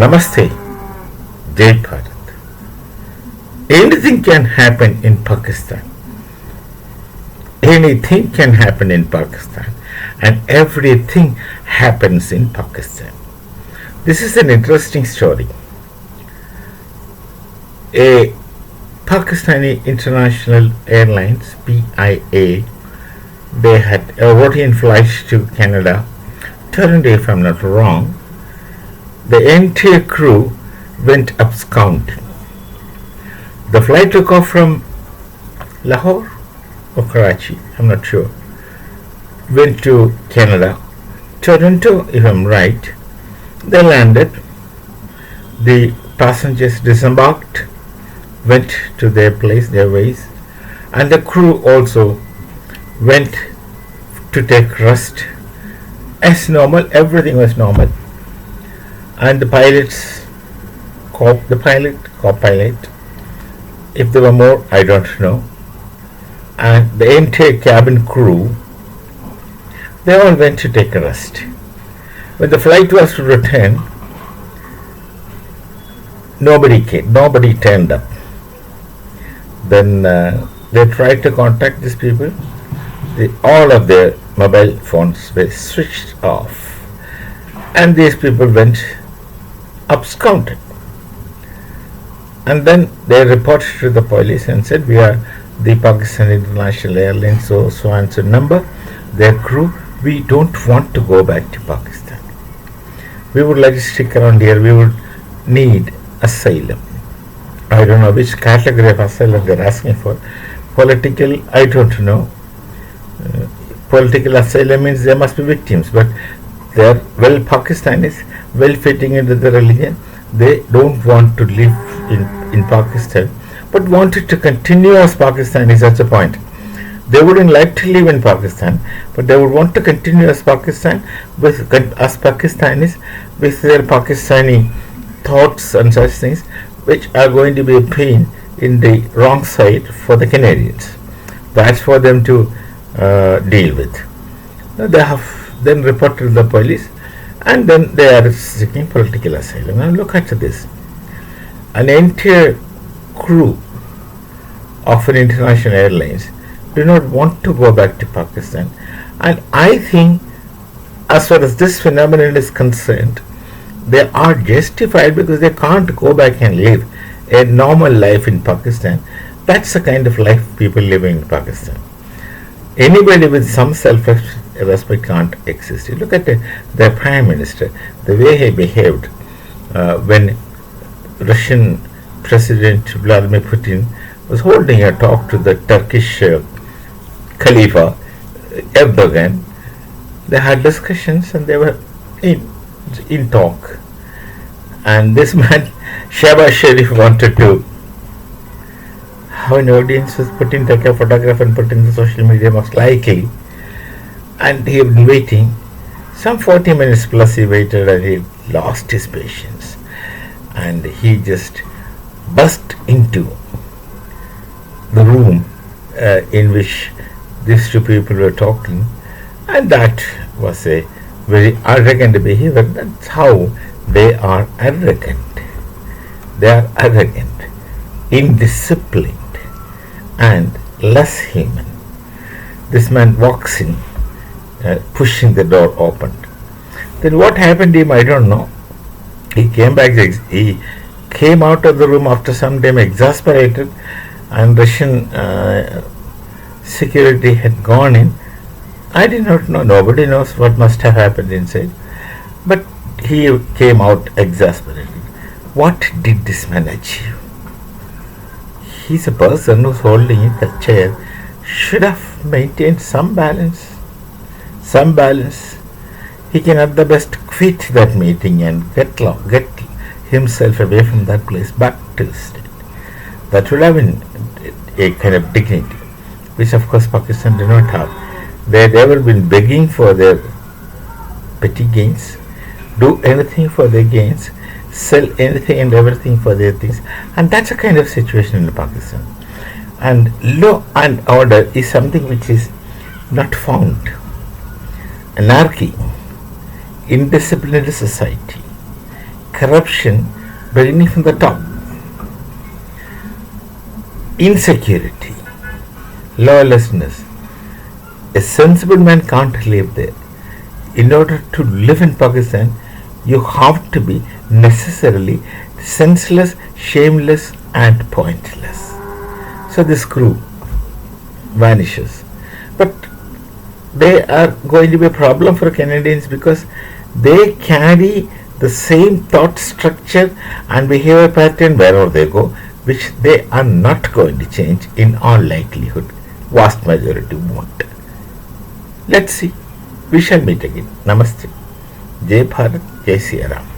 Namaste, Jai Bharat. Anything can happen in Pakistan. Anything can happen in Pakistan, and everything happens in Pakistan. This is an interesting story. A Pakistani International Airlines (PIA), they had a routine flight to Canada. Toronto, if I'm not wrong. The entire crew went absconding. The flight took off from Lahore or Karachi, I'm not sure. Went to Canada, Toronto, if I'm right. They landed. The passengers disembarked, went to their place, their ways, and the crew also went to take rest. As normal, everything was normal. And the pilots, co-pilot, if there were more, I don't know, and the entire cabin crew, they all went to take a rest. When the flight was to return, nobody came, nobody turned up. Then they tried to contact these people. All of their mobile phones were switched off, and these people went absconded. And then they reported to the police and said, "We are the Pakistan International Airlines, so and so number, their crew. We don't want to go back to Pakistan. We would like to stick around here. We would need asylum." I don't know which category of asylum they're asking for. Political, I don't know. Political asylum means there must be victims, but they are Pakistanis, well fitting into the religion. They don't want to live in Pakistan, but wanted to continue as Pakistanis. That's the point. They wouldn't like to live in Pakistan, but they would want to continue as Pakistanis with their Pakistani thoughts and such things, which are going to be a pain in the wrong side for the Canadians. That's for them to deal with. They have then reported to the police, and then they are seeking political asylum. Now look at this. An entire crew of an international airlines do not want to go back to Pakistan. And I think, as far as this phenomenon is concerned, they are justified because they can't go back and live a normal life in Pakistan. That's the kind of life people living in Pakistan. Anybody with some self-respect can't exist. You look at the Prime Minister, the way he behaved when Russian President Vladimir Putin was holding a talk to the Turkish Khalifa Erdogan. They had discussions and they were in talk. And this man, Shahbaz Sharif, wanted to have an audience with Putin, take a photograph and put in the social media most likely. And he had been waiting. Some 40 minutes plus he waited and he lost his patience. And he just burst into the room in which these two people were talking. And that was a very arrogant behavior. That's how they are arrogant. They are arrogant, indisciplined, and less human. This man walks in, pushing the door open. Then what happened to him, I don't know. He came back. He came out of the room after some time exasperated, and Russian security had gone in. I did not know. Nobody knows what must have happened inside. But he came out exasperated. What did this man achieve? He's a person who's holding the chair, should have maintained some balance. Some balance. He can at the best quit that meeting and get himself away from that place back to the state. That would have been a kind of dignity, which of course Pakistan did not have. They had ever been begging for their petty gains, do anything for their gains, sell anything and everything for their things, and that's a kind of situation in Pakistan. And law and order is something which is not found. Anarchy, indisciplined society, corruption beginning from the top. Insecurity, lawlessness. A sensible man can't live there. In order to live in Pakistan, you have to be necessarily senseless, shameless, and pointless. So this crew vanishes. But they are going to be a problem for Canadians because they carry the same thought structure and behavior pattern wherever they go, which they are not going to change in all likelihood. Vast majority won't. Let's see. We shall meet again. Namaste. Jai Bharat, Jai Siya Ram.